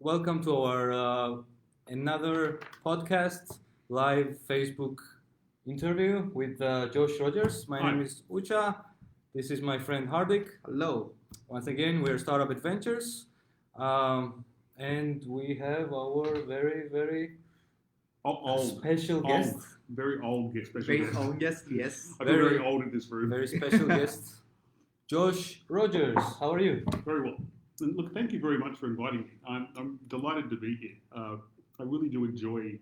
welcome to our another podcast, live Facebook interview with Josh Rogers. My name is Ucha. This is my friend Hardik. Hello. Once again, we're Startup Adventures, and we have our very special guest. Very old guest. Very old guest, yes. I feel very old in this room. Very special guest, Josh Rogers. How are you? Very well. And look, thank you very much for inviting me. I'm delighted to be here. I really do enjoy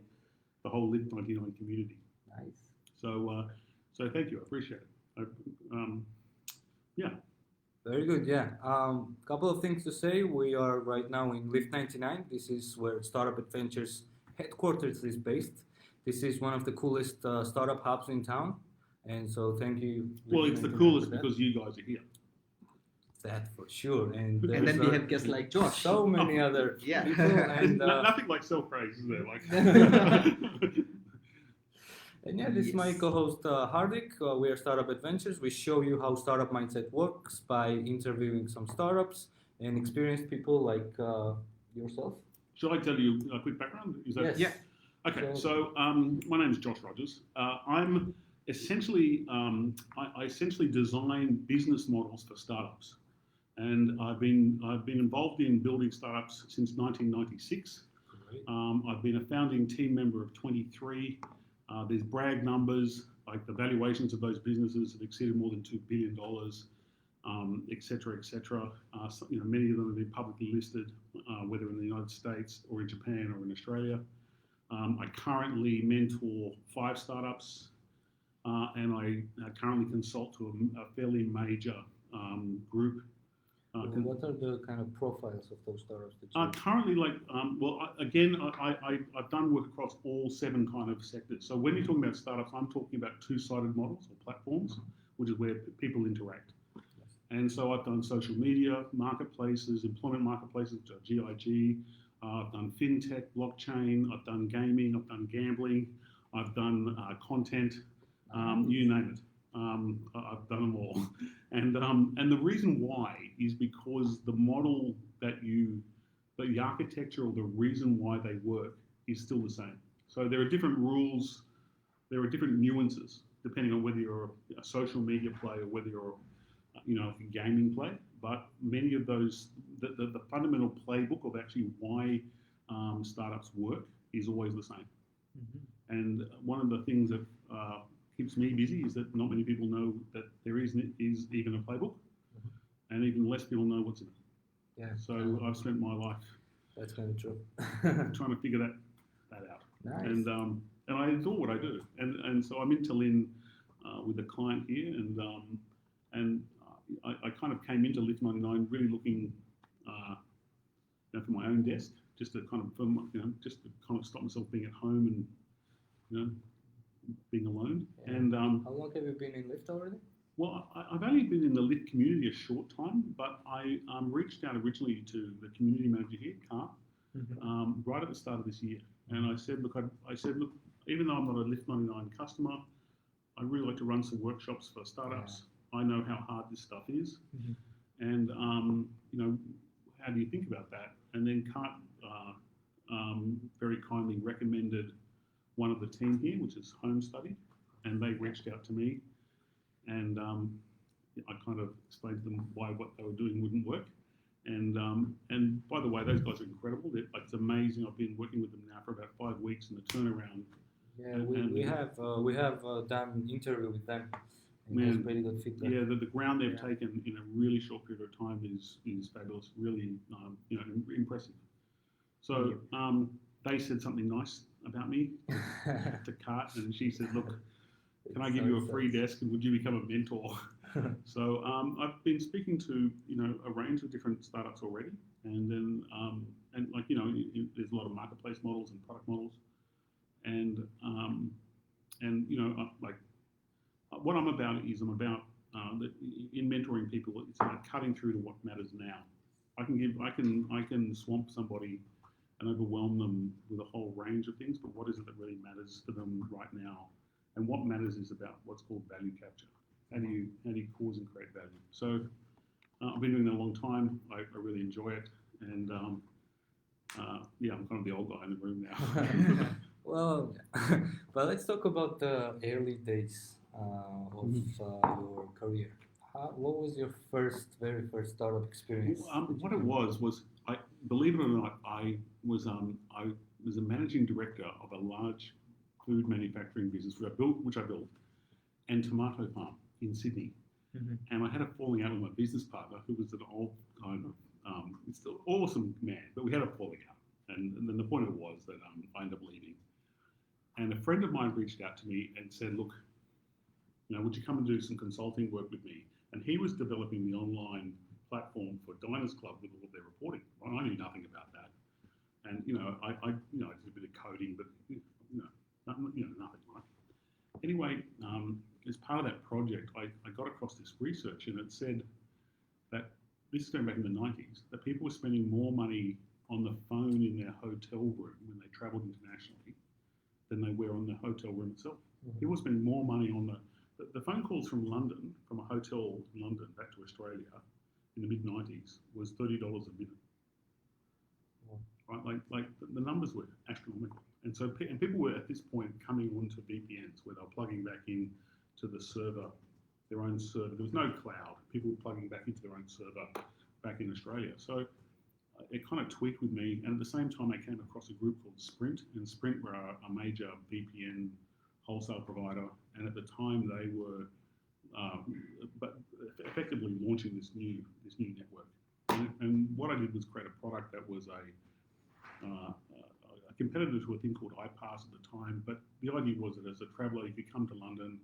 the whole Lift99 community. Nice. So thank you. I appreciate it. Yeah. Very good. Yeah. Couple of things to say. We are right now in Lift99. This is where Startup Adventures headquarters is based. This is one of the coolest startup hubs in town, and so thank you. Well, it's the coolest because you guys are here. That for sure. And then we have guests like Josh. So many other people. And, nothing like self-praise, is there? Like. And yeah, this is my co-host Hardik. We are Startup Adventures. We show you how startup mindset works by interviewing some startups and experienced people like yourself. Shall I tell you a quick background? Is that yes. Yeah. Okay. So my name is Josh Rogers. I'm essentially I essentially design business models for startups, and I've been involved in building startups since 1996. I've been a founding team member of 23. There's brag numbers, like the valuations of those businesses have exceeded more than $2 billion, et cetera, et cetera. Many of them have been publicly listed, whether in the United States or in Japan or in Australia. I currently mentor 5 startups, and I currently consult to a fairly major group. What are the kind of profiles of those startups that you currently, I've done work across all 7 kind of sectors. So when you're talking about startups, I'm talking about two-sided models or platforms, which is where people interact. And so I've done social media, marketplaces, employment marketplaces, which are GIG. I've done fintech, blockchain. I've done gaming. I've done gambling. I've done content. You name it. I've done them all. And the reason why is because the model the architecture or the reason why they work is still the same. So there are different rules. There are different nuances depending on whether you're a social media play or whether you're a gaming play, but many of those, the fundamental playbook of actually why startups work is always the same. Mm-hmm. And one of the things that keeps me busy is that not many people know that there is even a playbook, mm-hmm. and even less people know what's in it. Yeah. So I've spent my life. That's kind of true. trying to figure that out. Nice. And I adore what I do, and so I'm in Tallinn with a client here, and I kind of came into Lift99 really looking for my own desk, just to kind of stop myself being at home and being alone. Yeah. And how long have you been in Lift already? Well, I've only been in the Lift community a short time, but I reached out originally to the community manager here, Kart, mm-hmm. Right at the start of this year, and I said, look, even though I'm not a Lift99 customer, I'd really like to run some workshops for startups. Yeah. I know how hard this stuff is, mm-hmm. and how do you think about that? And then Kart very kindly recommended one of the team here, which is Home Study, and they reached out to me, and I kind of explained to them why what they were doing wouldn't work. And by the way, those guys are incredible. It's amazing. I've been working with them now for about 5 weeks, and the turnaround. Yeah, we have done an interview with them. Man, pretty good feedback. Yeah, the ground they've taken in a really short period of time is fabulous. Really, impressive. So they said something nice about me to Kart, and she said, "Look, can I give you a free desk, and would you become a mentor?" So I've been speaking to a range of different startups already, and then there's a lot of marketplace models and product models, and what I'm about is in mentoring people, it's about cutting through to what matters now. I can swamp somebody and overwhelm them with a whole range of things, but what is it that really matters to them right now? And what matters is about what's called value capture. How do you cause and create value? So I've been doing that a long time. I really enjoy it, and Yeah, I'm kind of the old guy in the room now. Well, but let's talk about the early days of your career. What was your very first startup experience? What it was I believe it or not, I was a managing director of a large food manufacturing business which I built, and tomato farm in Sydney. And I had a falling out with my business partner, who was an old kind of still awesome man, but we had a falling out. And then the point of it was that I ended up leaving. And a friend of mine reached out to me and said, look, would you come and do some consulting work with me? And he was developing the online platform for Diners Club with all of their reporting. Well, I knew nothing about that. And, I did a bit of coding, but, nothing, right? Anyway, as part of that project, I got across this research, and it said that, this is going back in the 90s, that people were spending more money on the phone in their hotel room when they travelled internationally than they were on the hotel room itself. People were spending more money on the phone calls from London, from a hotel in London back to Australia in the mid-90s was $30 a minute. Right, like the numbers were astronomical. And so people were at this point coming onto VPNs where they were plugging back in to the server, their own server. There was no cloud. People were plugging back into their own server back in Australia. So it kind of tweaked with me. And at the same time, I came across a group called Sprint, and Sprint were a major VPN wholesale provider. And at the time, they were effectively launching this new network. And what I did was create a product that was a competitor to a thing called iPass at the time. But the idea was that as a traveller, you could come to London,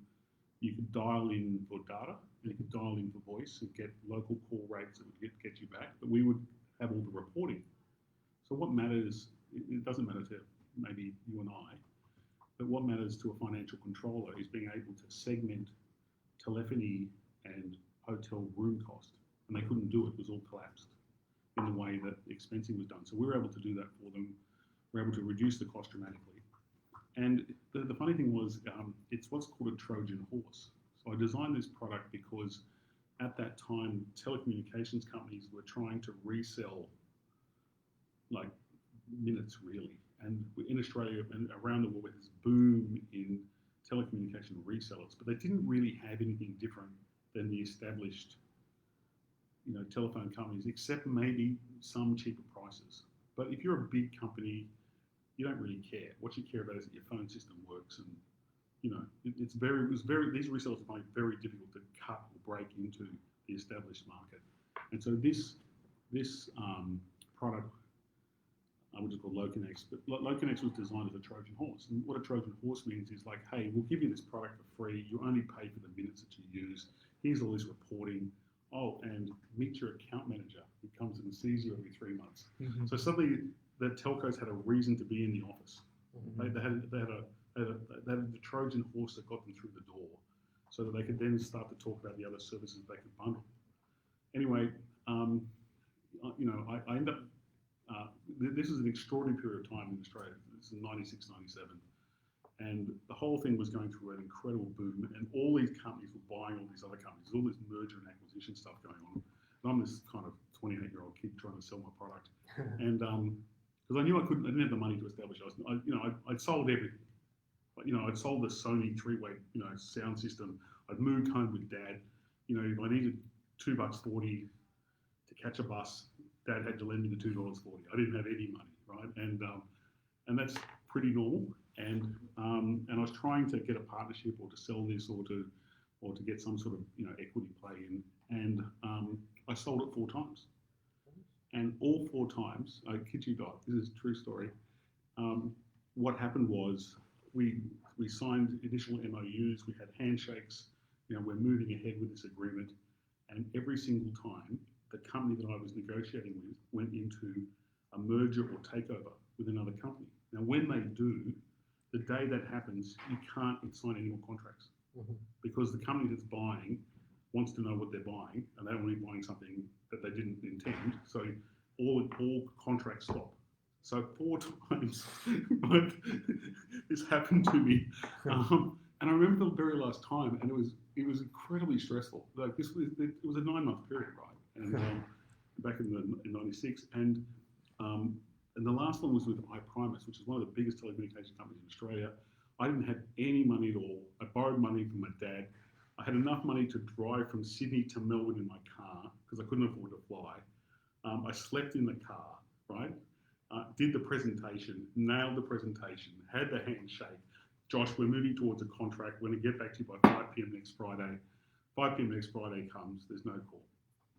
you could dial in for data, and you could dial in for voice and get local call rates that would get you back. But we would have all the reporting. So what matters, it doesn't matter to maybe you and I, but what matters to a financial controller is being able to segment telephony and hotel room cost. And they couldn't do it. It was all collapsed in the way that expensing was done. So we were able to do that for them. We were able to reduce the cost dramatically. And the funny thing was, it's what's called a Trojan horse. So I designed this product because at that time, telecommunications companies were trying to resell like minutes really. And in Australia and around the world, there's this boom in telecommunication resellers, but they didn't really have anything different than the established telephone companies, except maybe some cheaper prices. But if you're a big company, you don't really care. What you care about is that your phone system works, and these resellers are finding it very difficult to cut or break into the established market. And so this product, which is called LoConnex, but LoConnex was designed as a Trojan horse. And what a Trojan horse means is like, hey, we'll give you this product for free. You only pay for the minutes that you use. Here's all this reporting. Oh, and meet your account manager who comes and sees you every 3 months. So suddenly the telcos had a reason to be in the office. They had the Trojan horse that got them through the door, so that they could then start to talk about the other services they could bundle. Anyway, I end up. This is an extraordinary period of time in Australia. This is 96, 97. And the whole thing was going through an incredible boom, and all these companies were buying all these other companies, all this merger and acquisition stuff going on. And I'm this kind of 28-year-old kid trying to sell my product, and because I knew I didn't have the money to establish it. I'd sold everything. I'd sold the Sony three-way, sound system. I'd moved home with Dad. If I needed $2.40 to catch a bus, Dad had to lend me the $2.40. I didn't have any money, right? And that's pretty normal. And I was trying to get a partnership or to sell this or to get some sort of equity play in. And I sold it 4 times. And all 4 times, I kid you not, this is a true story. What happened was we signed initial MOUs, we had handshakes, we're moving ahead with this agreement. And every single time, the company that I was negotiating with went into a merger or takeover with another company. Now, when they do, the day that happens, you can't sign any more contracts because the company that's buying wants to know what they're buying, and they're only buying something that they didn't intend. So all contracts stop. So 4 times this happened to me, and I remember the very last time, and it was incredibly stressful. Like it was a 9-month period, right? And back in '96, and And the last one was with iPrimus, which is one of the biggest telecommunications companies in Australia. I didn't have any money at all. I borrowed money from my dad. I had enough money to drive from Sydney to Melbourne in my car because I couldn't afford to fly. I slept in the car, right? Did the presentation, nailed the presentation, had the handshake. Josh, we're moving towards a contract. We're going to get back to you by 5 p.m. next Friday. 5 p.m. next Friday comes, there's no call.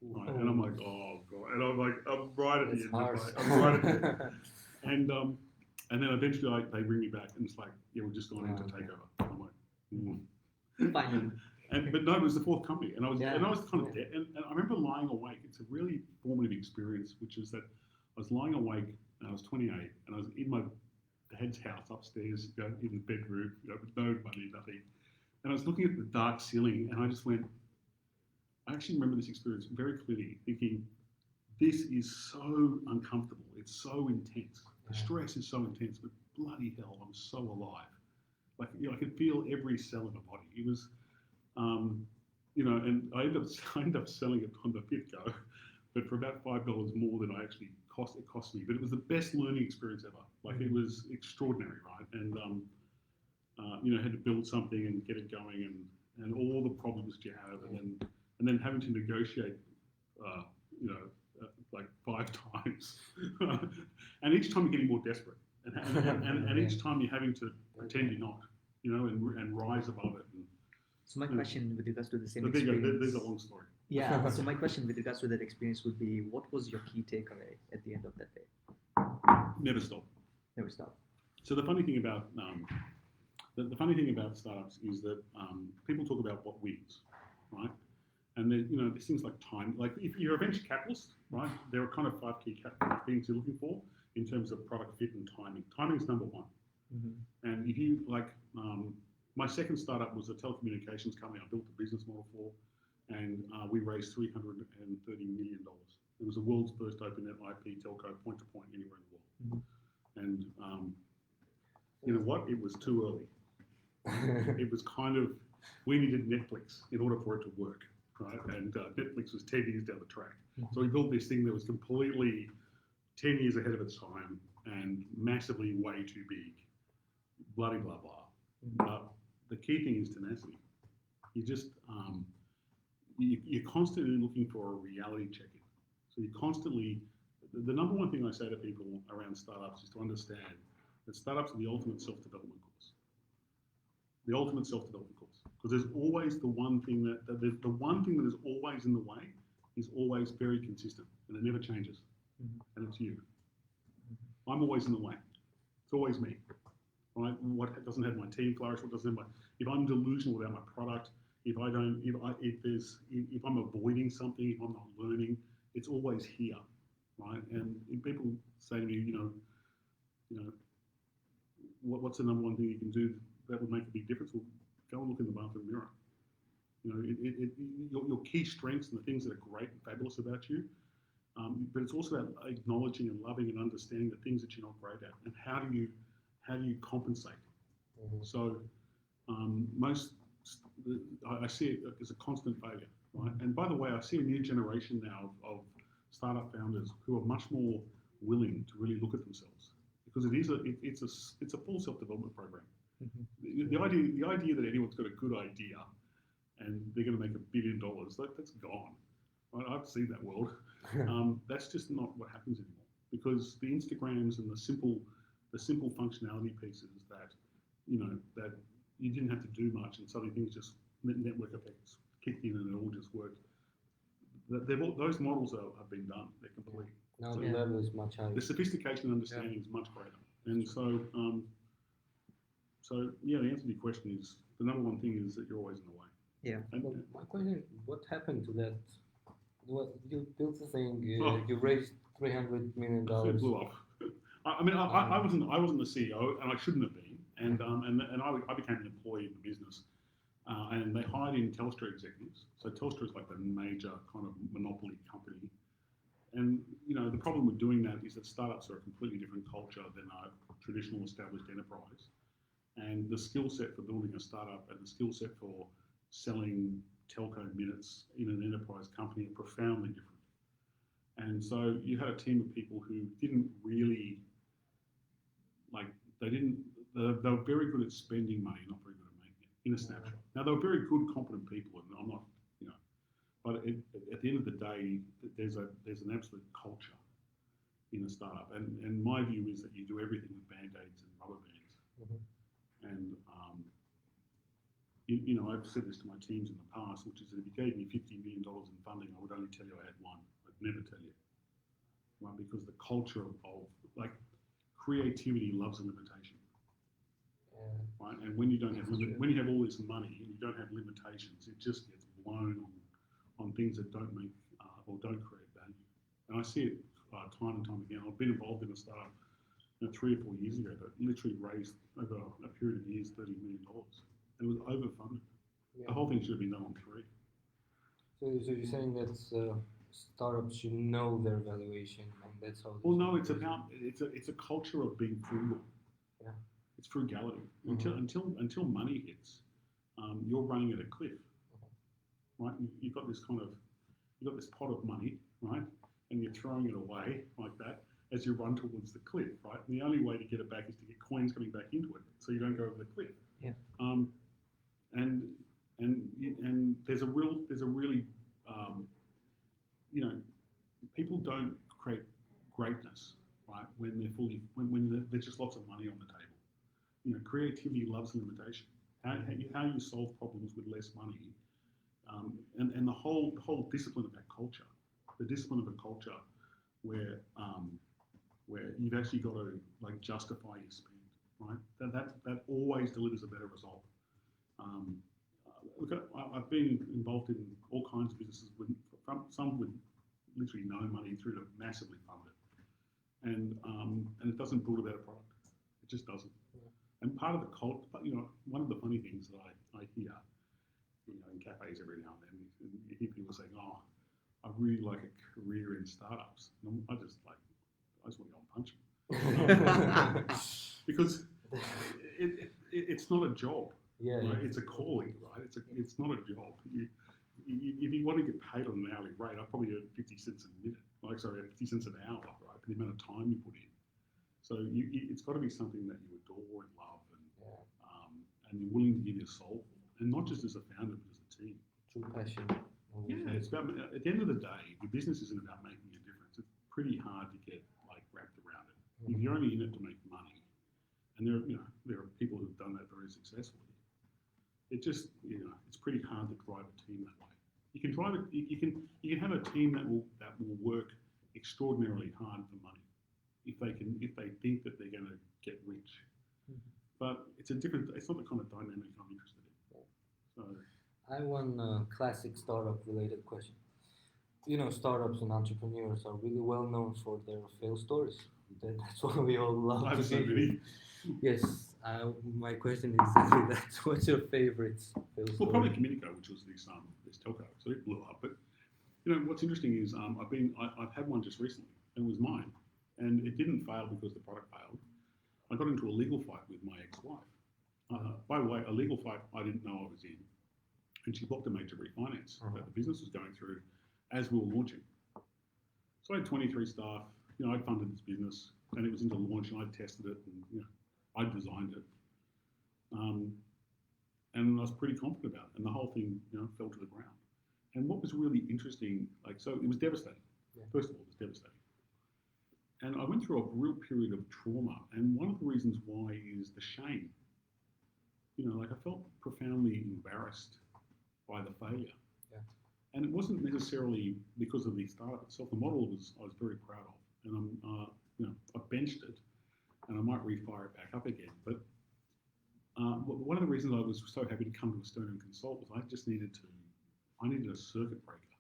Right? And I'm like, oh God. And I'm like, I'm right at the end. I'm right at the end. And then eventually they ring me back and it's like, yeah, we're just going into takeover. I'm like, Finally. But no, it was the fourth company. And I was kind of dead. And I remember lying awake. It's a really formative experience, which is that I was lying awake and I was 28 and I was in my dad's house upstairs, in the bedroom, with no money, nothing. And I was looking at the dark ceiling and I just went, I actually remember this experience very clearly, thinking, this is so uncomfortable. It's so intense. The stress is so intense, but bloody hell, I'm so alive. Like, I could feel every cell in my body. It was, and I ended up selling it on the fifth go, but for about $5 more than it cost me. But it was the best learning experience ever. Like, it was extraordinary, right? And, had to build something and get it going and all the problems that you have, and then having to negotiate, like 5 times, and each time you're getting more desperate, and each time you're having to pretend you're not, and rise above it. So my question with regards to the same experience. There's a long story. Yeah. So my question with regards to that experience would be, what was your key takeaway at the end of that day? Never stop. Never stop. So the funny thing about the funny thing about startups is that people talk about what wins, right? And then, there's things like time. Like if you're a venture capitalist, right, there are kind of 5 key things you're looking for in terms of product fit and timing. Timing is number one. Mm-hmm. And if you my second startup was a telecommunications company I built the business model for, and we raised $330 million. It was the world's first open net IP telco point to point anywhere in the world. Mm-hmm. And you know what? It was too early. It was kind of, we needed Netflix in order for it to work, right? And Netflix was 10 years down the track. So we built this thing that was completely 10 years ahead of its time and massively way too big, bloody blah, blah. But the key thing is tenacity. You just, you're constantly looking for a reality check-in. So you constantly, the number one thing I say to people around startups is to understand that startups are the ultimate self-development course. The ultimate self-development course. Because there's always the one thing that is always in the way is always very consistent and it never changes. And it's you. I'm always in the way. It's always me. Right? What doesn't have my team flourish, what doesn't have my, if I'm delusional about my product, if I'm avoiding something, if I'm not learning, it's always here. Right? And if people say to me, what's the number one thing you can do that would make a big difference? Well, go and look in the bathroom mirror. Your key strengths and the things that are great and fabulous about you, but it's also about acknowledging and loving and understanding the things that you're not great at, and how do you compensate? So I see it as a constant failure, right? And by the way, I see a new generation now of startup founders who are much more willing to really look at themselves, because it's a full self-development program. The idea that anyone's got a good idea and they're going to make $1 billion, that's gone. Right? I've seen that world. That's just not what happens anymore, because the Instagrams and the simple functionality pieces that you didn't have to do much, and suddenly things just, network effects kicked in and it all just worked. Those models have been done. They're complete. Now the level is much higher. The sophistication and understanding is much greater. And so the answer to your question is, the number one thing is that you're always in the way. Yeah. Well, my question, what happened to that? You built the thing, you raised $300 million. It blew up. I wasn't the CEO, and I shouldn't have been. And I became an employee of the business. And they hired in Telstra executives. So Telstra is like the major kind of monopoly company. And the problem with doing that is that startups are a completely different culture than a traditional established enterprise. And the skill set for building a startup and the skill set for selling telco minutes in an enterprise company are profoundly different. And so you had a team of people who didn't really They were very good at spending money, not very good at making it in a snapshot. Now, they were very good, competent people, and I'm not, but at the end of the day, there's an absolute culture in a startup. And my view is that you do everything with band-aids and rubber bands. Mm-hmm. And, I've said this to my teams in the past, which is that if you gave me $50 million in funding, I would only tell you I had one. I'd never tell you. Right? Because the culture of creativity loves a limitation. Right? And when you don't have when you have all this money and you don't have limitations, it just gets blown on things that don't make or don't create value. And I see it time and time again. I've been involved in a startup 3 or 4 years ago that literally raised over a period of years $30 million. And it was overfunded. Yeah. The whole thing should have been done on 3. So you're saying that startups should know their valuation, and that's how. Well, no, it's a culture of being frugal. Yeah. It's frugality. Mm-hmm. Until money hits, you're running at a cliff. Right? You've got this pot of money, right? And you're throwing it away like that as you run towards the cliff, right? And the only way to get it back is to get coins coming back into it, so you don't go over the cliff. Yeah. And there's a really people don't create greatness, right? When there's just lots of money on the table. Creativity loves limitation. How you solve problems with less money. And the whole discipline of that culture, the discipline of a culture where you've actually got to justify your spend, right? That always delivers a better result. I've been involved in all kinds of businesses some with literally no money through to massively funded, and it doesn't build a better product. It just doesn't. Yeah. And part of the culture, one of the funny things that I hear. In cafes every now and then, you hear people saying, "Oh, I really like a career in startups." And I just want to go and punch them because it's not a job. Yeah, right? It's a calling, right? It's not a job. If you want to get paid on an hourly rate, I probably earn 50 cents a minute. 50 cents an hour, right? For the amount of time you put in. So it's got to be something that you adore and love, and you're willing to give your soul for. And not just as a founder, but as a team. True passion. Yeah, it's about, at the end of the day, your business isn't about making a difference. It's pretty hard to get wrapped around it. Mm-hmm. If you're only in it to make money, and there are people who've done that very successfully, it's pretty hard to drive a team that way. You can drive it. You can have a team that will work extraordinarily hard for money if they think that they're going to get rich. Mm-hmm. But it's not the kind of dynamic I'm interested in. So, I have one classic startup related question. Startups and entrepreneurs are really well known for their fail stories. That's why we all love to so many. Yes, my question is exactly that. What's your favorite fail story? Well, probably Communico, which was this telco, so it blew up. But what's interesting is I've had one just recently, and it was mine, and it didn't fail because the product failed. I got into a legal fight with my ex-wife. By the way, a legal fight I didn't know I was in, and she blocked a major refinance that the business was going through as we were launching. So I had 23 staff. I'd funded this business, and it was into launch, and I'd tested it, and I'd designed it, and I was pretty confident about it. And the whole thing, fell to the ground. And what was really interesting, so it was devastating. Yeah. First of all, it was devastating. And I went through a real period of trauma, and one of the reasons why is the shame. I felt profoundly embarrassed by the failure. Yeah. And it wasn't necessarily because of the startup itself. The model I was very proud of, and I benched it, and I might refire it back up again. But one of the reasons I was so happy to come to Estonia and consult was I needed a circuit breaker.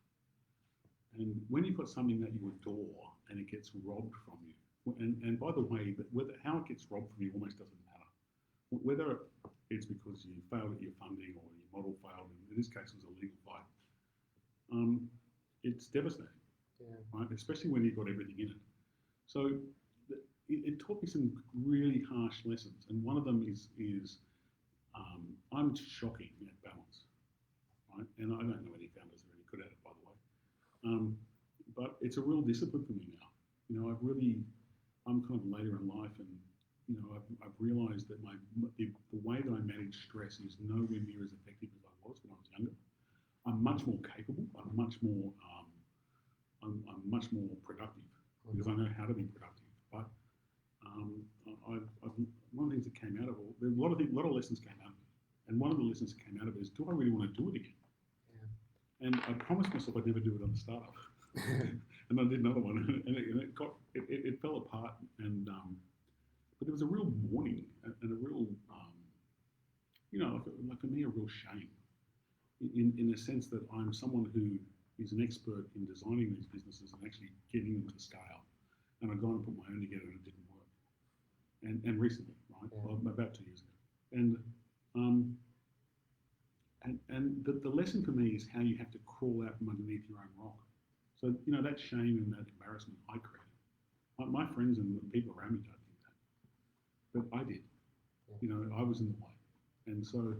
And when you've got something that you adore and it gets robbed from you, and by the way, how it gets robbed from you almost doesn't matter. Whether it's because you failed at your funding or your model failed, in this case it was a legal fight, it's devastating, right? Especially when you've got everything in it. So it taught me some really harsh lessons, and one of them is I'm shocking at balance, right? And I don't know any founders that are any good at it, by the way. But it's a real discipline for me now. I'm kind of later in life, and I've realised that the way that I manage stress is nowhere near as effective as I was when I was younger. I'm much more capable. I'm much more productive because I know how to be productive. But one of the things that came out of all, there's a lot of lessons came out of it, and one of the lessons that came out of it is, do I really want to do it again? Yeah. And I promised myself I'd never do it on the startup, and I did another one, and it fell apart. And but there was a real mourning and a real, like for me, a real shame in the sense that I'm someone who is an expert in designing these businesses and actually getting them to scale. And I got and put my own together and it didn't work. And recently, right? Yeah. Well, about 2 years ago. And the lesson for me is how you have to crawl out from underneath your own rock. So, that shame and that embarrassment I created. My friends and the people around me don't think that. But I did. Yeah. I was in the way. And so,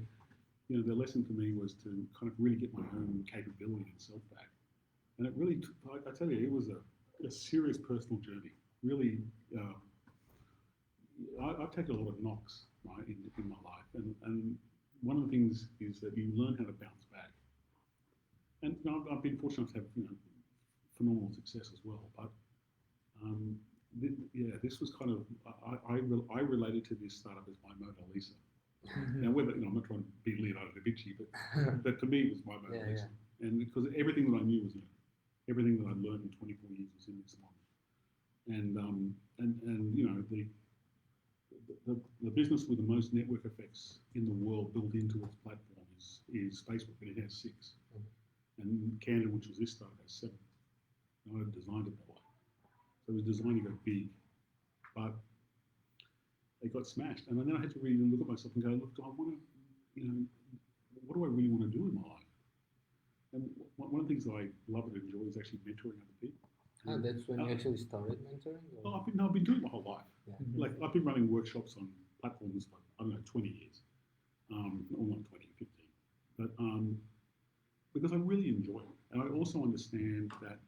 the lesson for me was to kind of really get my own capability and self back. And it really, I tell you, it was a serious personal journey. Really, I've taken a lot of knocks, right, in my life. And one of the things is that you learn how to bounce back. And I've been fortunate to have, phenomenal success as well. But this was kind of, I related to this startup as my Mona Lisa. Now, whether I'm not trying to be Leonardo da Vinci, but to me it was my Mona Lisa. Yeah. And because everything that I knew was in it, everything that I learned in 24 years was in this model. And the business with the most network effects in the world built into its platform is Facebook, and it has 6. Mm-hmm. And Canada, which was this startup, has 7. And I designed it that way. So it was designed to go big, but it got smashed. And then I had to really look at myself and go, look, do I want to, what do I really want to do in my life? And one of the things that I love and enjoy is actually mentoring other people. That's when you actually started mentoring? Well, I've been doing it my whole life. Yeah. Like, I've been running workshops on platforms for, 20 years. Or not 20, 15. But because I really enjoy it. And I also understand that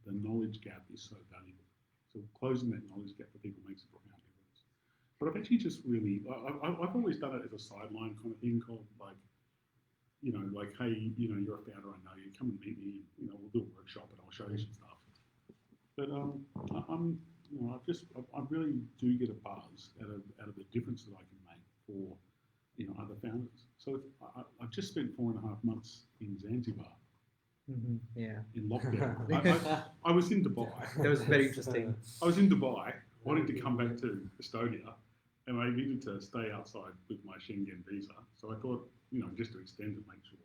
the knowledge gap is so valuable. So closing that knowledge gap for people makes a profound difference. But I've actually just really, I've always done it as a sideline kind of thing called like, hey, you're a founder, I know you, come and meet me, we'll do a workshop and I'll show you some stuff. But I really do get a buzz out of the difference that I can make for, other founders. So I've just spent 4.5 months in Zanzibar. Mm-hmm. Yeah. In lockdown. I was in Dubai. That was very interesting. I was in Dubai, wanting to come back to Estonia, and I needed to stay outside with my Schengen visa. So I thought, just to extend it, make sure.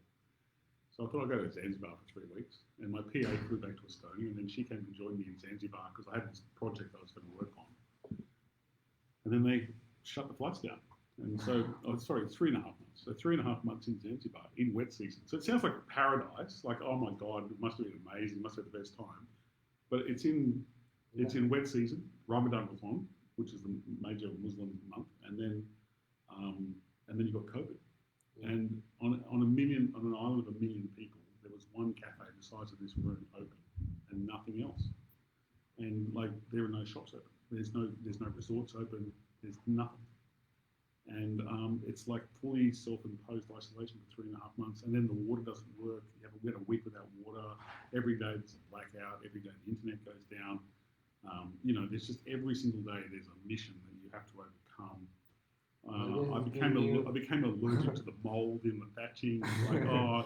So I thought I'd go to Zanzibar for 3 weeks, and my PA flew back to Estonia, and then she came and joined me in Zanzibar because I had this project I was going to work on. And then they shut the flights down. And so, 3.5 months. So 3.5 months in Zanzibar in wet season. So it sounds like paradise. Like, oh my God, it must have been amazing. It must have been the best time. But it's in wet season. Ramadan was on, which is the major Muslim month, and then you got COVID. Yeah. And on an island of 1 million people, there was one cafe the size of this room open, and nothing else. And like, there are no shops open. There's no resorts open. There's nothing. And it's like fully self-imposed isolation for 3.5 months, and then the water doesn't work. We had a week without water. Every day there's a blackout. Every day the internet goes down. There's just every single day there's a mission that you have to overcome. I became allergic to the mold in the thatching.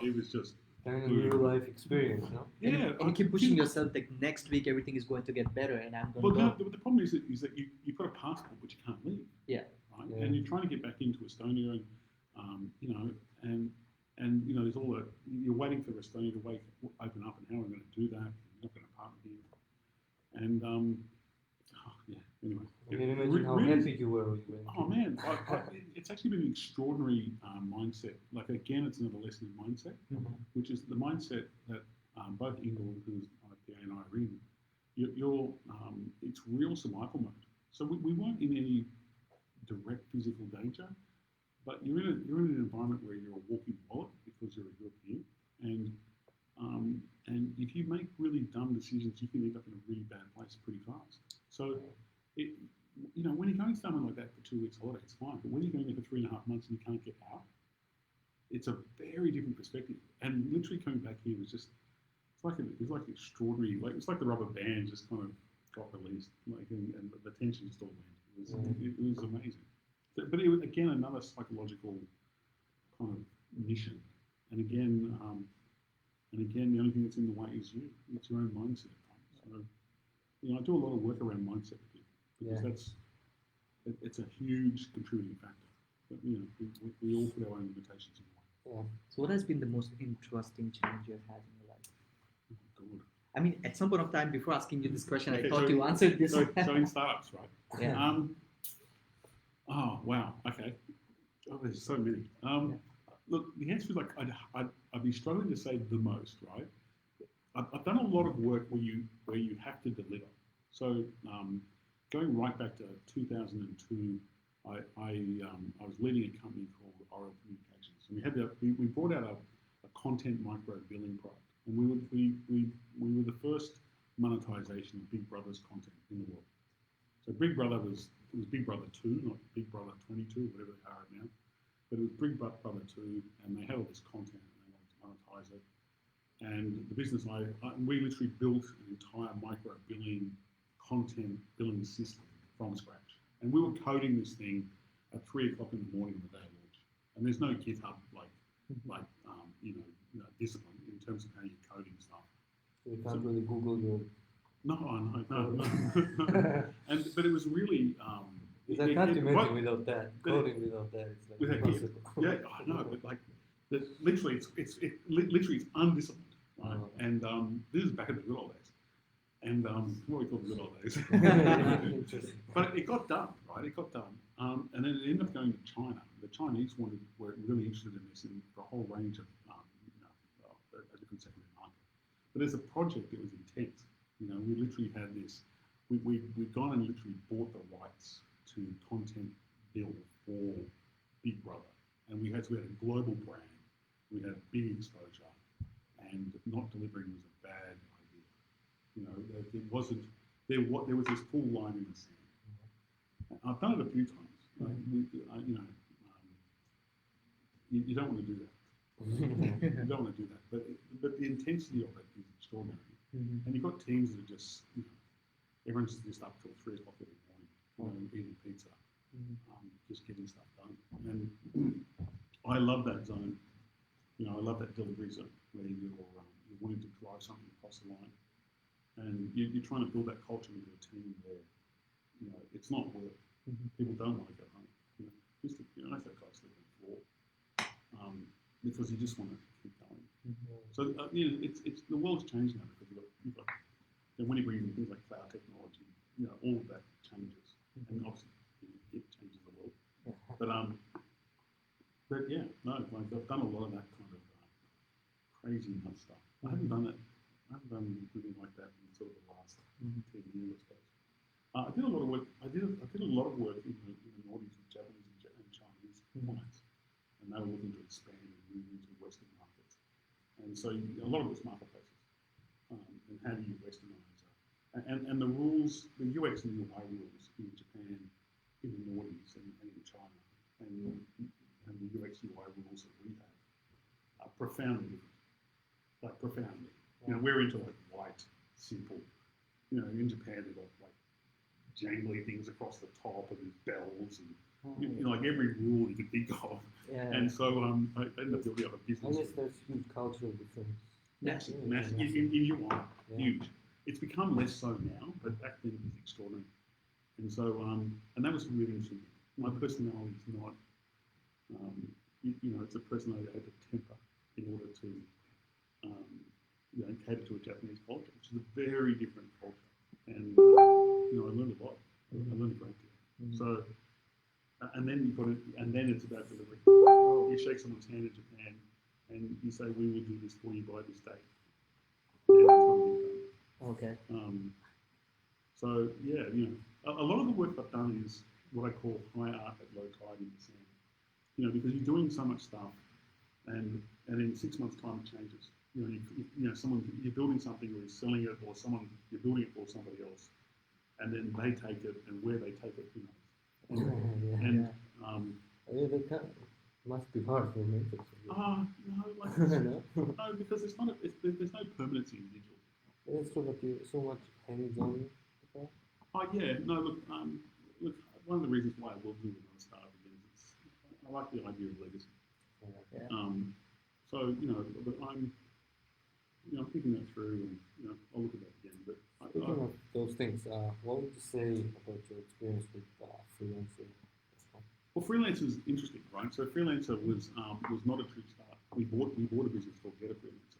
It was just kind of real life experience, no? Yeah, and you keep pushing yourself. Like, next week everything is going to get better, and I'm going to go. Well, the problem is that you've got a passport, but you can't leave. Yeah. Right? Yeah. And you're trying to get back into Estonia, and there's all that. You're waiting for Estonia to open up, and how am I going to do that? I'm not going to partner here. And anyway. I can imagine how happy you were. Oh man, it's actually been an extraordinary mindset. Like, again, it's another lesson in mindset, mm-hmm. which is the mindset that both Ingle, who's my PA, and I are in. It's real survival mode. So we weren't in any direct physical danger, but you're in an environment where you're a walking wallet because you're a European, and if you make really dumb decisions, you can end up in a really bad place pretty fast. So when you're going somewhere like that for 2 weeks holiday, it's fine. But when you're going there for 3.5 months and you can't get out, it's a very different perspective. And literally coming back here was just, it's like extraordinary. Like it's like the rubber band just kind of got released, and the tension just all went. It was amazing. But it was again another psychological kind of mission. And again, the only thing that's in the way is you. It's your own mindset. So, I do a lot of work around mindset with you because it's a huge contributing factor. But we all put our own limitations in the way. Yeah. So what has been the most interesting challenge you've had in your life? Oh, God. I mean, at some point of time, before asking you this question, Okay, I thought you answered this. So in startups, right? Yeah. Oh wow. Okay. Oh, there's so many. Look, the answer is like I'd be struggling to say the most, right? I've done a lot of work where you have to deliver. So going right back to 2002, I was leading a company called Oral Communications, and we brought out a content micro billing product, and we were the first monetization of Big Brother's content in the world. So Big Brother was Big Brother 2, not Big Brother 22, whatever they are now. But it was Big Brother 2, and they had all this content, and they wanted to monetize it. And the business, we literally built an entire micro billing content billing system from scratch. And we were coding this thing at 3 o'clock in the morning on the day of launch. And there's no GitHub discipline in terms of how you're coding stuff. So you can't really Google your. No. But it was really. I can't imagine without that. Coding without that, it's like impossible. Yeah, I know, but like, literally, it's undisciplined, right? And this is back in the good old days, and what we call the good old days. But it got done, right? It got done, and then it ended up going to China. The Chinese were really interested in this in a whole range of a different secondary market. But as a project, it was intense. We literally had this. We'd gone and literally bought the rights to content build for Big Brother, and we had a global brand, we had big exposure, and not delivering was a bad idea. It wasn't there. There was this full line in the sand. I've done it a few times. You don't want to do that. You don't want to do that, but the intensity of it is extraordinary, and you've got teams that are just everyone's just up till 3 o'clock every morning, eating pizza, just getting stuff done. And I love that zone. I love that delivery zone where you're wanting to drive something across the line, and you're trying to build that culture into a team where it's not work. People don't want to go home. Most of guys sleep on the floor because you just want to keep going. So it's the world's changed now because you've got when you bring in things like cloud technology, all of that changes, and obviously it changes the world. But yeah, no, like I've done a lot of that kind of crazy nuts stuff. I haven't done anything like that in sort of the last 10 years, I suppose. I did a lot of work. I did a lot of work in the Nordics with Japanese and Chinese clients, and they were looking to expand and move into Western markets. And so a lot of it's marketplaces, and how do you Westernize and the rules, the UX and UI rules in Japan, in the Nordics, and in China, and the UX UI rules that we have are profoundly different. Like profoundly. We're into like white, simple. In Japan they've got like jangly things across the top and bells and like every rule you could think of. Yeah. And so I ended up building up a business. I guess there's huge cultural difference. Massive. In UI, huge. It's become less so now, but back then it was extraordinary. And so, and that was really interesting. My personality is not, it's a personality I had to temper in order to, cater to a Japanese culture, which is a very different culture. And, I learned a lot. I learned a great deal. So, and then it's about delivery. You shake someone's hand in Japan, and you say, "We will do this for you by this date." And that's what we've done. Okay. So yeah, a lot of the work I've done is what I call high art at low tide in the sand. Because you're doing so much stuff, and in 6 months' time it changes. You're building something or you're selling it, or you're building it for somebody else, and then they take it, and where they take it, who knows. Yeah, And that must be hard for me. no, like No? no, because there's no permanency in digital. It's true, but you so much hands-on. Okay? Oh yeah, no, look, one of the reasons why I will do another startup again is I like the idea of legacy. Yeah. So but I'm thinking that through, and I'll look at that again. But Speaking of those things, what would you say about your experience with freelancing? well, Freelancer is interesting, right? So Freelancer was not a true start. We bought a business called Get a Freelancer.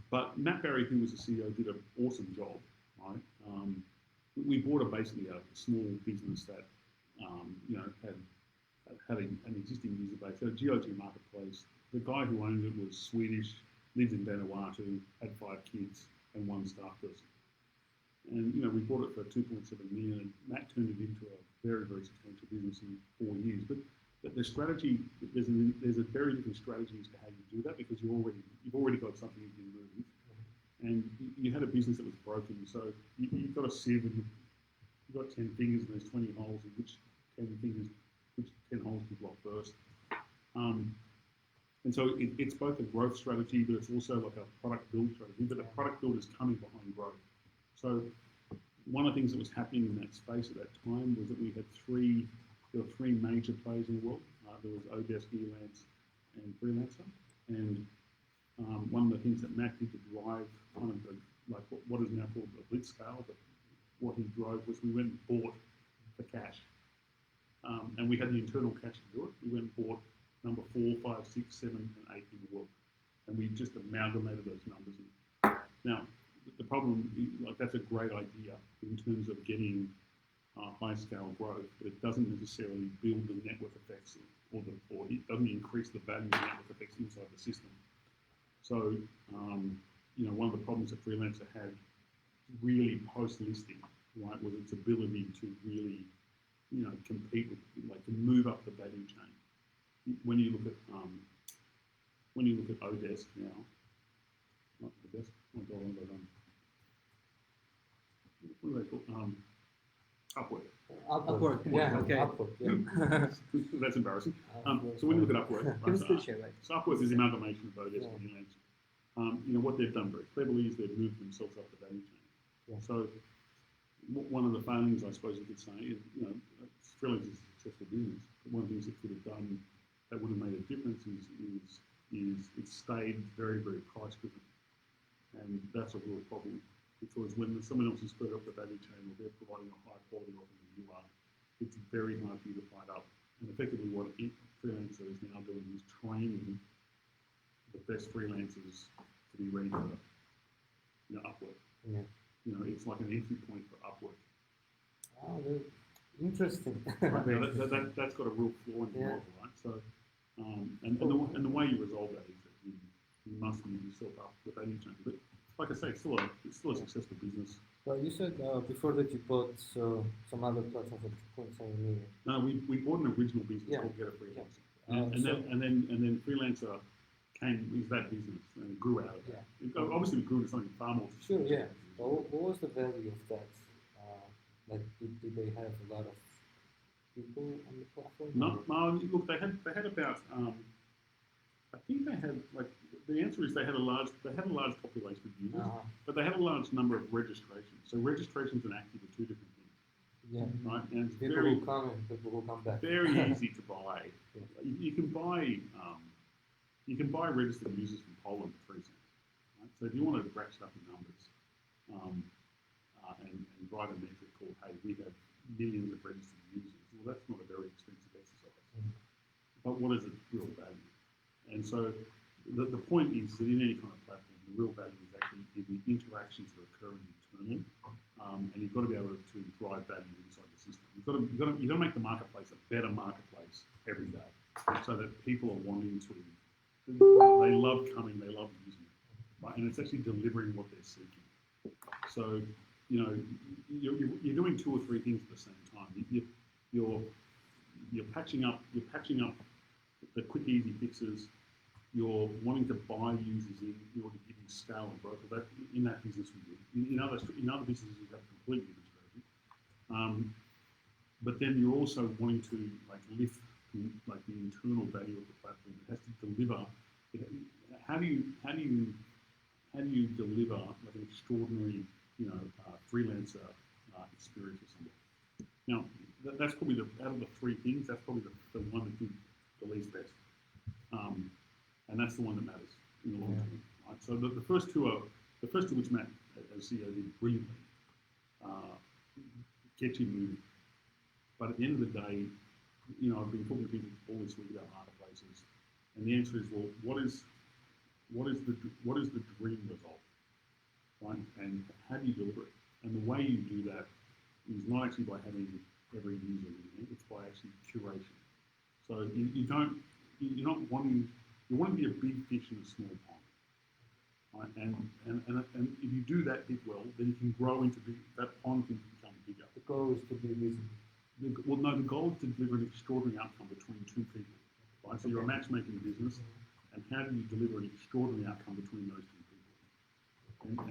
But Matt Barry, who was the CEO, did an awesome job, right? We bought basically a small business that had an existing user base, had a GOG marketplace. The guy who owned it was Swedish, lives in Vanuatu, had 5 kids and 1 staff person. And we bought it for 2.7 million, and Matt turned it into a very, very substantial business in 4 years. But the strategy, there's a very different strategy as to how you do that, because you've already got something you can move, and you had a business that was broken. So you've got a sieve, and you've got 10 fingers, and there's 20 holes, in which 10 holes you block first. And so it's both a growth strategy, but it's also like a product build strategy. But the product build is coming behind growth. So one of the things that was happening in that space at that time was that there were 3 major players in the world. There was Odesk, Elance, and Freelancer. And one of the things that Matt did to drive kind of what is now called the blitz scale, but what he drove was we went and bought the cash. And we had the internal cash to do it. We went and bought number 4, 5, 6, 7, and 8 in the world. And we just amalgamated those numbers in. Now, the problem, that's a great idea in terms of getting high-scale growth, but it doesn't necessarily build the network effects, or it doesn't increase the value of the network effects inside the system. So, one of the problems that Freelancer had really post-listing, right, was its ability to really, compete with, to move up the value chain. When you look at Odesk now, not Odesk, oh God, what are they called? Upwork. Upwork, yeah, okay. Upwork, yeah. That's embarrassing. So when you look at Upwork, right? So Upwork is the amalgamation of Odesk and Elance. What they've done very cleverly is they've moved themselves up the value chain. Yeah. So one of the failings, I suppose you could say, is Freelance is a successful business. But one of the things it could have done that would have made a difference is it stayed very, very price driven, and that's a real problem, because when someone else is further up the value chain, or they're providing a high quality offering than you are, it's very hard for you to fight up. And effectively, what Freelancer is now doing is training the best freelancers to be ready for Upwork. Yeah. It's like an entry point for Upwork. Oh, interesting. Right, that's got a real flaw in the model, right? So, and the way you resolve that is that you must move yourself up the value chain. But like I say, it's still a successful business. Well, you said before that you bought some other platform for 2.7 million. No, we bought an original business called Get a Freelancer, and then Freelancer is that business and grew out of that. Yeah. Obviously, we grew into something far more. Sure, yeah. But what was the value of that? Did they have a lot of people on the platform? No. Look, they had about. I think they had the answer is they had a large population of users, but they had a large number of registrations. So registrations and active are 2 different things. Yeah. Right, and it's people who come and people who come back. Very easy to buy. Yeah. You can buy registered users from Poland for 3 cents. Right? So if you want to ratchet up your numbers and write a metric called, hey, we have millions of registered users, well, that's not a very expensive exercise. Mm-hmm. But what is its real value? And so the point is that in any kind of platform, the real value is actually in the interactions that are occurring internally, and you've got to be able to drive value inside the system. You've got to make the marketplace a better marketplace every day, so that people are wanting to. They love coming, they love using it, right? And it's actually delivering what they're seeking. So, you're doing 2 or 3 things at the same time. You're patching up the quick, easy fixes. you're wanting to buy users in order to give you scale and growth. That in that business we do. In other businesses you have a completely different strategy. But then you're also wanting to like lift like the internal value of the platform. It has to deliver. How do you deliver like an extraordinary freelancer experience for somebody? Now that's probably out of the three things. That's probably the one that did the least best. And that's the one that matters in the long term. Right? So the first two which Matt as CEO did brilliantly, get you moving. But at the end of the day, I've been talking to people all this week about marketplaces, and the answer is, well, what is the dream result, right? And how do you deliver it? And the way you do that is not actually by having every user in there; it's by actually curation. So you're not wanting. You want to be a big fish in a small pond, right? And if you do that bit well, then you can grow into that pond can become bigger. The goal is to be visible. The goal is to deliver an extraordinary outcome between two people, right? So you're a matchmaking business, and how do you deliver an extraordinary outcome between those two people?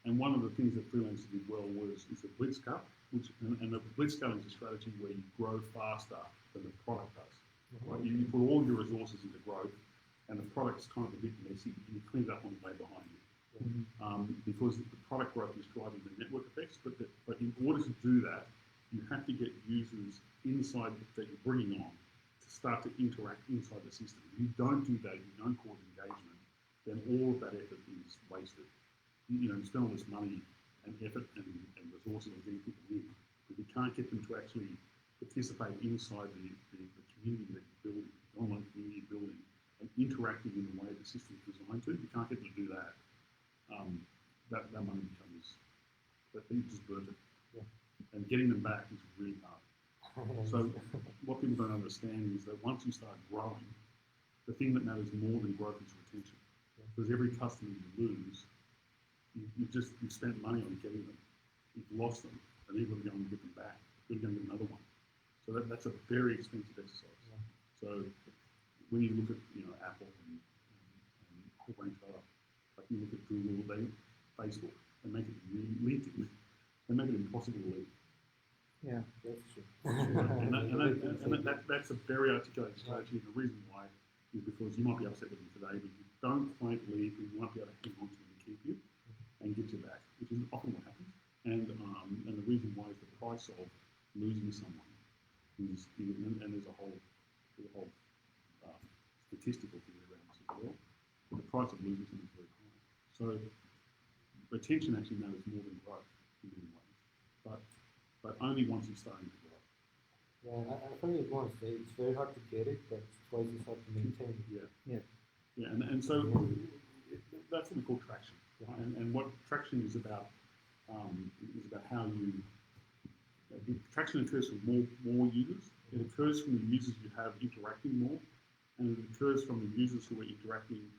And one of the things that Freelancers did well is the Blitz Cup, and the Blitz Cup is a strategy where you grow faster than the product does. Right? You put all your resources into growth, and the product's kind of a bit messy, and you clean it up on the way behind you. Because the product growth is driving the network effects, but in order to do that, you have to get users inside that you're bringing on to start to interact inside the system. If you don't do that, if you don't cause engagement, then all of that effort is wasted. You spend all this money and effort and resources on getting people in, but you can't get them to actually participate inside the community that you're building, the online community you're building, and interacting in the way the system is designed to. If you can't get them to do that, that money becomes, that thing just burnt it. Yeah. And getting them back is really hard. So what people don't understand is that once you start growing, the thing that matters more than growth is retention. Because every customer you lose, you've spent money on getting them. You've lost them, and you're going to go and get them back. You're going to get another one. So that's a very expensive exercise. Yeah. So when you look at Apple and a whole bunch of other, like you look at Google, Facebook, they make it LinkedIn, they make it impossible to leave. Yeah, that's true. and that's a very articulated strategy. And the reason why is because you might be upset with them today, but you don't quite leave, and you might be able to hang on to them and keep you and get you back, which is often what happens. And the reason why is the price of losing someone is, and there's a whole statistical thing around this as well. But the price of losing someone is very high. So retention actually matters more than growth in many ways, but only once you're starting to grow. Yeah, I heard it once. It's very hard to get it, but twice as hard to maintain it. Yeah. And so that's what we call traction. Right? And what traction is about how you. Traction occurs from more users. It occurs from the users you have interacting more, and it occurs from the users who are interacting.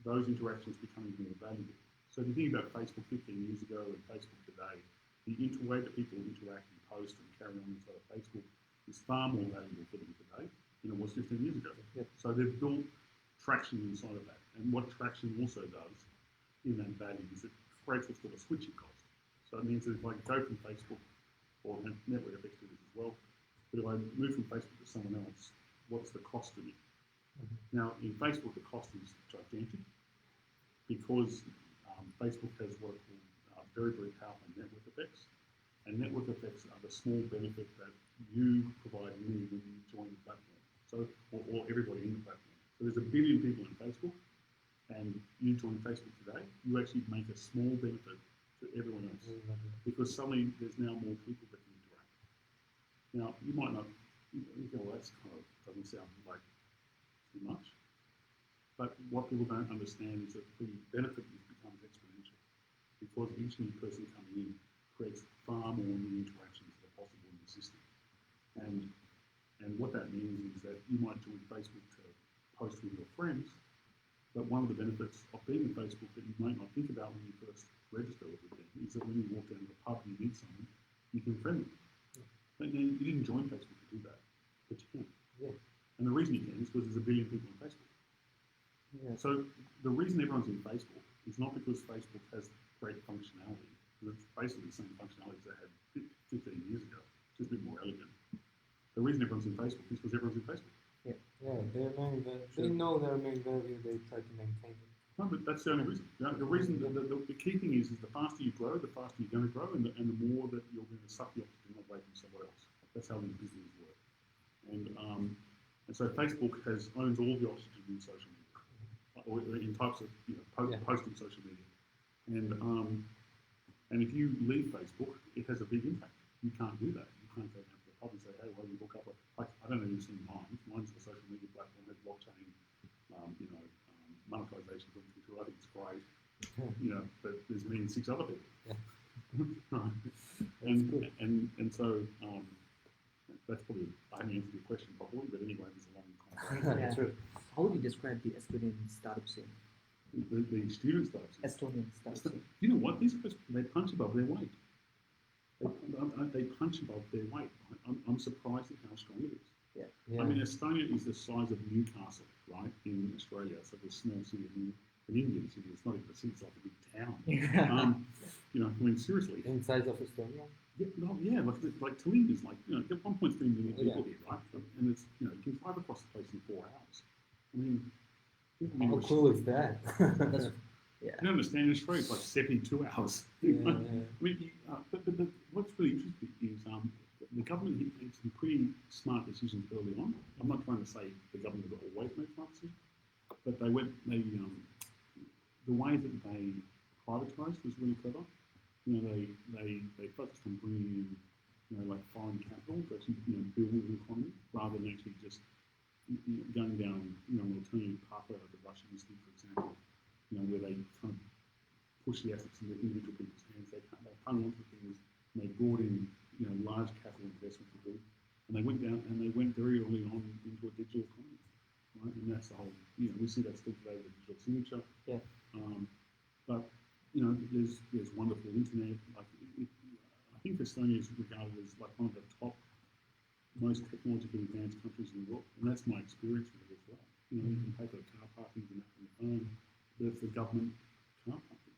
Those interactions becoming more valuable. So if you think about Facebook 15 years ago and Facebook today, the way that people interact and post and carry on inside of Facebook is far more valuable for them today than it was 15 years ago. Yeah. So they've built traction inside of that. And what traction also does in that value is it creates what's called a switching cost. So it means that if I go from Facebook, or network effects do this as well, but if I move from Facebook to someone else, what's the cost to me? Now, in Facebook, the cost is gigantic because Facebook has what are called very, very powerful network effects. And network effects are the small benefit that you provide me when you join the platform. So, or everybody in the platform. So there's 1 billion people in Facebook, and you join Facebook today, you actually make a small benefit to everyone else. Because suddenly there's now more people that can interact. Now, you might not, you go, well, that's kind of doesn't sound like too much. But what people don't understand is that the benefit becomes exponential because each new person coming in creates far more new interactions that are possible in the system. And what that means is that you might join Facebook to post with your friends, but one of the benefits of being in Facebook that you might not think about when you first register with them is that when you walk down to the pub and you meet someone, you can friend them. And you didn't join Facebook to do that, but you can. Yeah. And the reason you can is because there's 1 billion people on Facebook. Yeah. So the reason everyone's in Facebook is not because Facebook has great functionality. It's basically the same functionality as they had 15 years ago, just a bit more elegant. The reason everyone's in Facebook is because everyone's in Facebook. Yeah, they know their main value, they try to maintain it. No, but that's the only reason. The reason, the key thing is the faster you grow, the faster you're going to grow, and the more that you're going to suck the oxygen away from somewhere else. That's how these businesses work. And so Facebook owns all the oxygen in social media, or in types of posting social media. And if you leave Facebook, it has a big impact. You can't do that. You can't go down to the pub and say, hey, why don't you hook up? I don't know if you've seen mine. Mine's a social media platform, has blockchain, monetization going through. I think it's great, but there's me and 6 other people. Yeah. Right. And so that's probably, I haven't answered your question properly, but anyway, there's a long conversation. Yeah. True. How would you describe the Estonian startup scene? The student startups. Estonian startup scene. You know what? These guys, they punch above their weight. They punch above their weight. I'm surprised at how strong it is. Yeah. I mean, Estonia is the size of Newcastle, right, in Australia. So the small city, an Indian city. It's not even a city; it's like a big town. I mean, seriously. In size of Estonia? Yeah, like Tallinn is like 1.3 million people here, right? And it's you can drive across the place in 4 hours. I mean, How cool is that? Yeah. You don't understand, in Australia it's like 72 hours. Yeah. I mean, but what's really interesting is the government made some pretty smart decisions early on. I'm not trying to say the government have always made smart decisions, but the way that they privatised was really clever. They focused on bringing in like foreign capital to actually build an economy rather than actually just going down an alternative pathway like the Russians did, for example. Where they kind of push the assets into individual people's hands. They hung on to things, and they brought in large capital investment to do, and they went very early on into a digital economy, right? And that's the whole. We see that still today with digital signature. Yeah. But there's wonderful internet. I think Estonia is regarded as like one of the top, most technologically advanced countries in the world, and that's my experience with it as well. You can pay for car parking and that on the phone. That's the government car parking.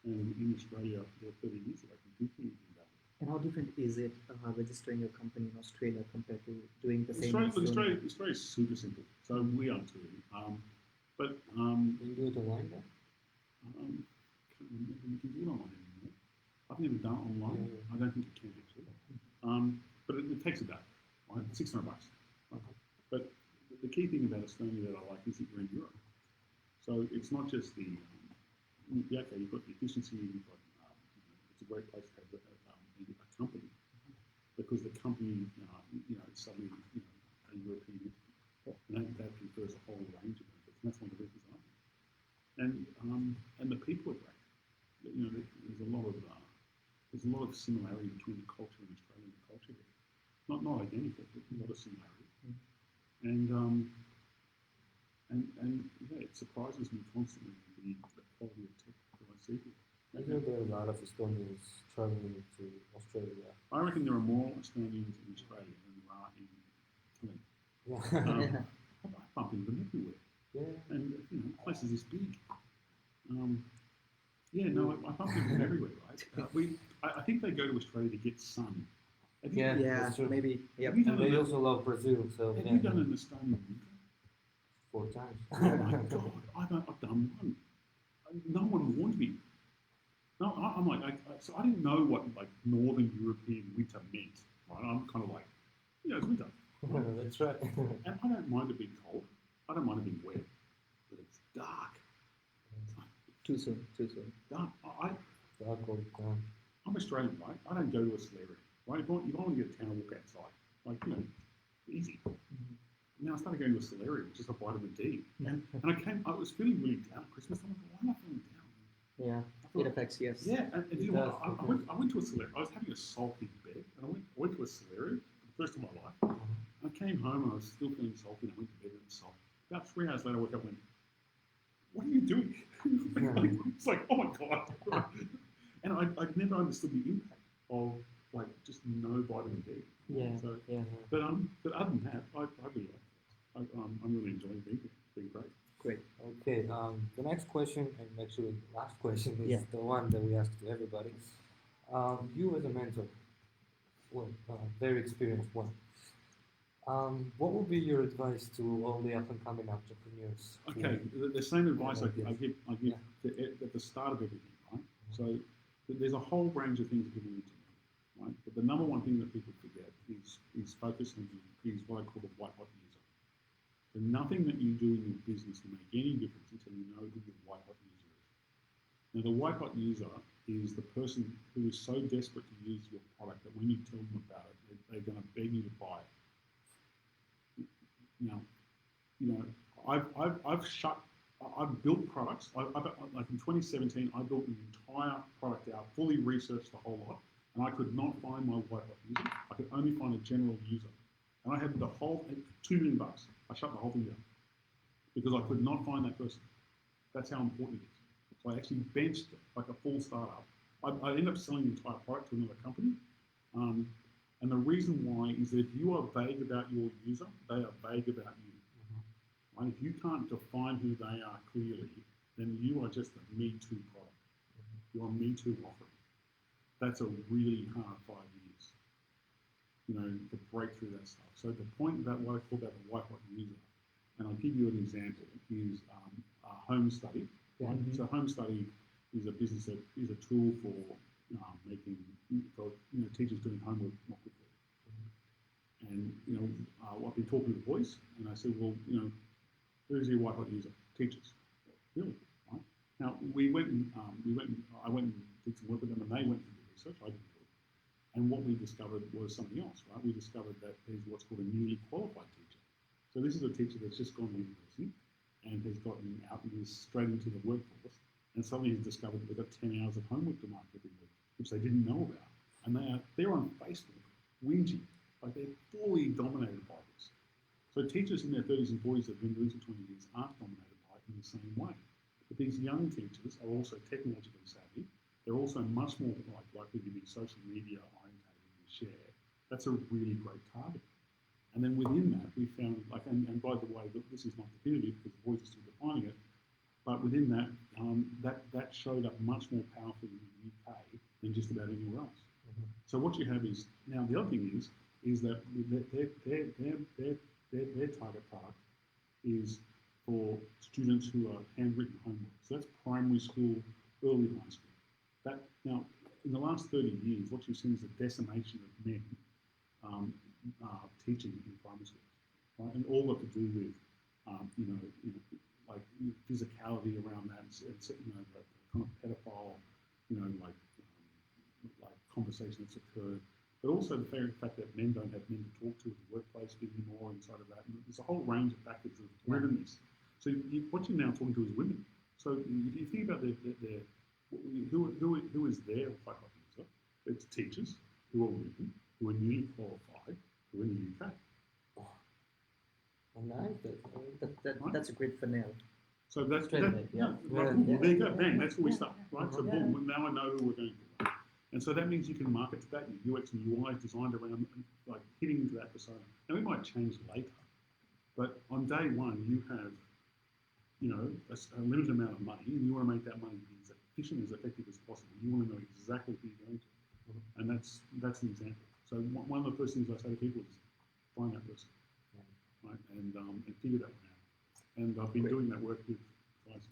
And in Australia, there are 30 years ago, we didn't do that. And how different is it registering your company in Australia compared to doing the same? Australia is super simple. So we are too. But Can you do it online then? can't remember if you can do it online anymore. I've never done it online. Yeah. I don't think it can actually. But it takes a day, right? $600. Right? But the key thing about Estonia that I like is that you're in Europe. So it's not just the you've got the efficiency, you've got it's a great place to have a company because the company is suddenly a European entity, and that confers a whole range of benefits, and that's one of the reasons I like it. And the people are great. There's a lot of similarity between the culture in Australia and the culture here. Not identical, but a lot of similarity. And it surprises me constantly the quality of tech that I see here. I hear there are a lot of Estonians traveling to Australia. I reckon there are more Estonians in Australia than there are in Tallinn. Yeah. I bump into them everywhere. Yeah. And the place is this big. I bump into them everywhere, right? I think they go to Australia to get sun. Yeah. Yeah, That's true. maybe. Yep. Have you done And they an- also love Brazil, so Have you done an Estonian winter? 4 times. Oh my god, I've done one. No one warned me. No, I'm like, so I didn't know what like Northern European winter meant. Right? I'm kind of like, it's winter. That's right. And I don't mind it being cold. I don't mind it being wet, but it's dark. Too soon. Dark. Dark all the time. I'm Australian, right? I don't go to a celebrity, right? If I want to get a town and walk outside, like easy. Now I started going to a solarium, which is a vitamin D, and I was feeling really down at Christmas. I'm like, why am I feeling down? Yeah, it affects, yes. Yeah, and It you know what? does. I went to a solarium. I was having a salty bed, and I went to a solarium for the first time in my life. I came home and I was still feeling salty, and I went to bed and it was salty. About 3 hours later, I woke up and went, what are you doing? It's like, oh my God. And I'd never understood the impact of like just no vitamin D. Yeah, So, yeah. but other than that, I really like it. I'm really enjoying being here. It's been great. Great. Okay, the next question, and actually last question, is Yeah. the one that we ask to everybody. You as a mentor, well, very experienced one. What would be your advice to all the up and coming entrepreneurs? Okay, the same advice Yeah, I give Yeah. at the start of everything, right? So there's a whole range of things people need to know, right? But the number one thing that people forget is focus on is what I call the white hot user. So nothing that you do in your business will make any difference until you know who your white hot user is. Now the white hot user is the person who is so desperate to use your product that when you tell them about it, they're going to beg you to buy it. Now, I've built products. Like in 2017, I built an entire product out, fully researched the whole lot, and I could not find my white hot user. I could only find a general user, and I had the whole $2 million. I shut the whole thing down because I could not find that person. That's how important it is. So I actually benched like a full startup. I ended up selling the entire product to another company. And the reason why is that if you are vague about your user, they are vague about you. Right? If you can't define who they are clearly, then you are just a Me Too product. You're a Me Too offering. That's a really hard 5 years, to break through that stuff. So the point about what I call about the white hot user, and I'll give you an example, is home study. Right? So home study is a business that is a tool for making teachers doing homework more quickly. And I've been talking to the boys, and I said, well, who's your white hot user? Teachers. Really? Right? Now I went and did some work with them, and they went and did research. I didn't do it. And what we discovered was something else. Right? We discovered that there's what's called a newly qualified teacher. So this is a teacher that's just gone to university and has gotten out and is straight into the workforce, and suddenly has discovered that they've got 10 hours of homework to mark every week, which they didn't know about. And they're on Facebook, whinging, like they're fully dominated by this. So teachers in their 30s and 40s that have been doing it for 20 years aren't dominated by it in the same way. But these young teachers are also technologically savvy. They're also much more likely to be social media orientated and share. That's a really great target. And then within that, we found, and by the way, this is not definitive because the boys are still defining it, but within that, that showed up much more powerfully in the UK than just about anywhere else. So what you have is, now the other thing is that their target product is for students who are handwritten homework. So that's primary school, early high school. Now, in the last 30 years, what you've seen is a decimation of men teaching in primary schools, right? And all got to do with, like physicality around that, the kind of pedophile, like conversation that's occurred, but also the very fact that men don't have men to talk to in the workplace anymore inside of that. And there's a whole range of factors that have driven this. So what you're now talking to is women. So if you think about who is their white hot user, it's teachers who are women, who are newly qualified, who are in the UK. Nice. That's a great finale. So that's Straight away, yeah. there you go, bang, that's where we start, right? So boom, now I know who we're going to. And so that means you can market to that. Your UX and UI is designed around like hitting into that persona. Now we might change later, but on day one you have, a limited amount of money, and you want to make that money be as efficient, as effective as possible. You want to know exactly who you're going to, and that's an example. So one of the first things I say to people is find that person, right, and figure that one out. And I've been doing that work with guys.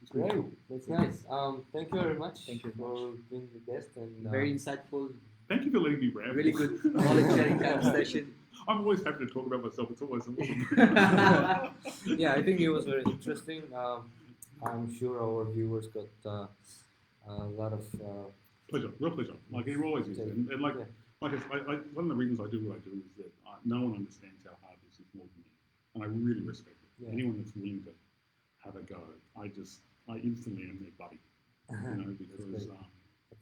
Great, that's nice. Thank you very much. Thank you for being the guest and very insightful. Thank you for letting me rant. Really good knowledge sharing kind of session. I'm always happy to talk about myself. It's always awesome. Yeah, I think it was very interesting. I'm sure our viewers got a lot of pleasure, real pleasure. Like it always is, and one of the reasons I do what I do is that no one understands how hard this is more than me, and I really respect it. Yeah. Anyone that's willing to have a go, I instantly am their buddy, because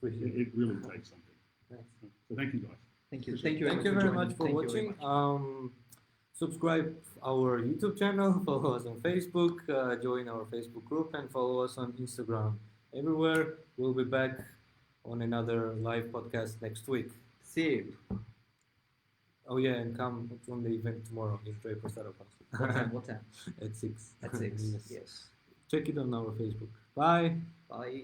it really takes something. Nice. So thank you guys. Thank you. Thank you very much for watching. Subscribe our YouTube channel, follow us on Facebook, join our Facebook group, and follow us on Instagram. Everywhere. We'll be back on another live podcast next week. See you. Oh yeah, and come from the event tomorrow in Draper Startup House. What time? What time? At 6. At 6. Yes. Yes. Check it on our Facebook. Bye. Bye.